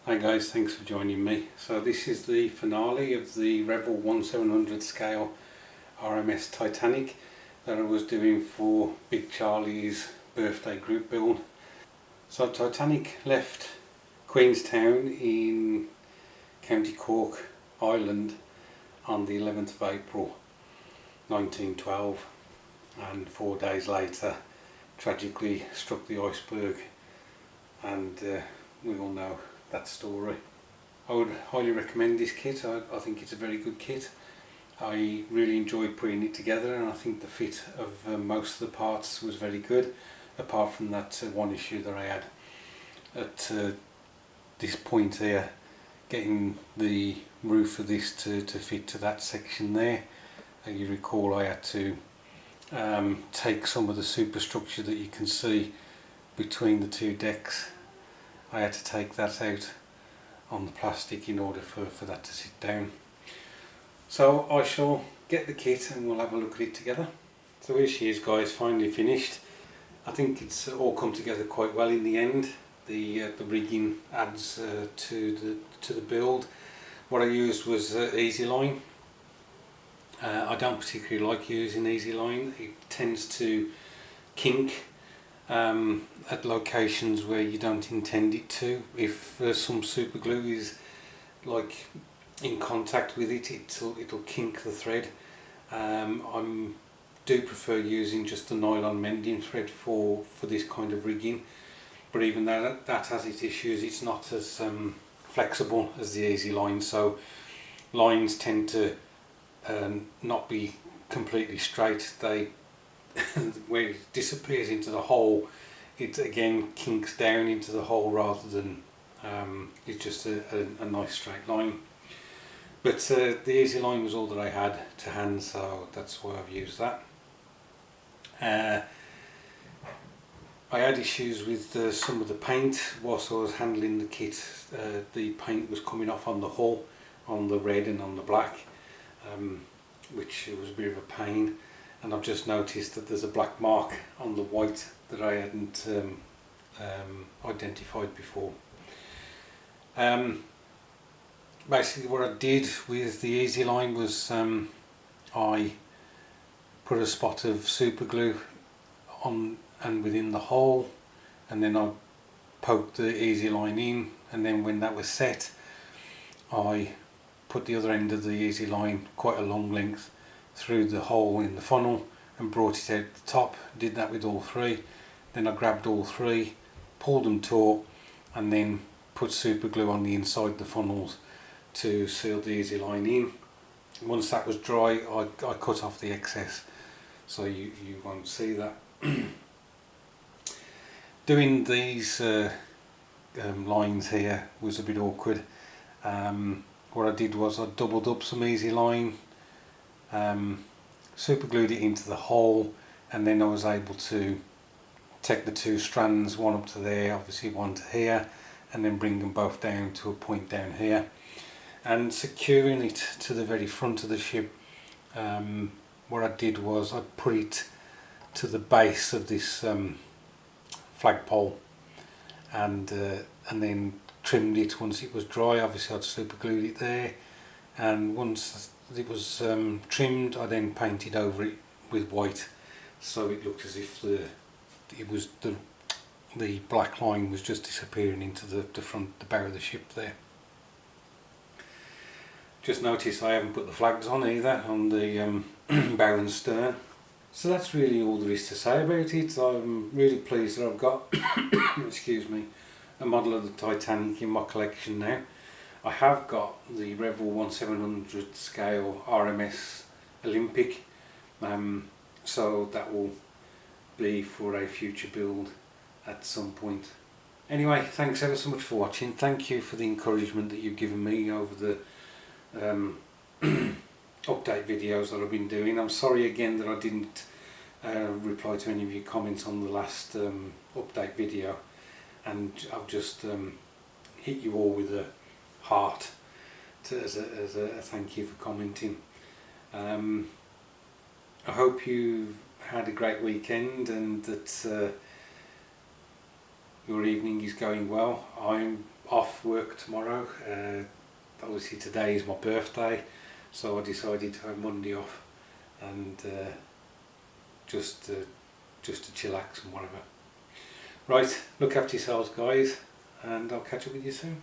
Hi guys, thanks for joining me. So this is the finale of the Revell 1/700 scale RMS Titanic that I was doing for Big Charlie's birthday group build. So Titanic left Queenstown in County Cork, Ireland on the 11th of April 1912, and 4 days later tragically struck the iceberg, and we all know that story. I would highly recommend this kit. I think it's a very good kit. I really enjoyed putting it together, and I think the fit of most of the parts was very good, apart from that one issue that I had at this point here, getting the roof of this to fit to that section there. You recall I had to take some of the superstructure that you can see between the two decks. I had to take that out on the plastic in order for that to sit down. So I shall get the kit and we'll have a look at it together. So here she is, guys, finally finished. I think it's all come together quite well in the end. The rigging adds to the build. What I used was Easy Line. I don't particularly like using Easy Line. It tends to kink at locations where you don't intend it to. If some super glue is like in contact with it, it'll kink the thread. I do prefer using just the nylon mending thread for this kind of rigging, but even that has its issues. It's not as flexible as the Easy Line, so lines tend to not be completely straight. They where it disappears into the hole, it again kinks down into the hole rather than it's just a nice straight line. But the Easy Line was all that I had to hand, so that's why I've used that. I had issues with some of the paint whilst I was handling the kit. The paint was coming off on the hull, on the red and on the black, which was a bit of a pain. And I've just noticed that there's a black mark on the white that I hadn't identified before. Basically what I did with the Easy Line was I put a spot of super glue on and within the hole, and then I poked the Easy Line in, and then when that was set I put the other end of the Easy Line, quite a long length, through the hole in the funnel and brought it out the top. Did that with all three. Then I grabbed all three, pulled them taut, and then put super glue on the inside the funnels to seal the Easy Line in. Once that was dry, I cut off the excess, so you won't see that. Doing these lines here was a bit awkward. What I did was I doubled up some Easy Line, super glued it into the hole, and then I was able to take the two strands, one up to there, obviously one to here, and then bring them both down to a point down here, and securing it to the very front of the ship. What I did was I put it to the base of this flagpole, and then trimmed it once it was dry. Obviously I'd super glued it there, and once it was trimmed, I then painted over it with white, so it looked as if the black line was just disappearing into the front, the bow of the ship there. Just noticed I haven't put the flags on either, on the bow and stern. So that's really all there is to say about it. I'm really pleased that I've got excuse me, a model of the Titanic in my collection now. I have got the Revell 1/700 scale RMS Olympic, so that will be for a future build at some point. Anyway, thanks ever so much for watching. Thank you for the encouragement that you've given me over the update videos that I've been doing. I'm sorry again that I didn't reply to any of your comments on the last update video, and I've just hit you all with a heart as a thank you for commenting. I hope you've had a great weekend and that your evening is going well. I'm off work tomorrow. Obviously today is my birthday, so I decided to have Monday off and just to chillax and whatever. Right, look after yourselves guys, and I'll catch up with you soon.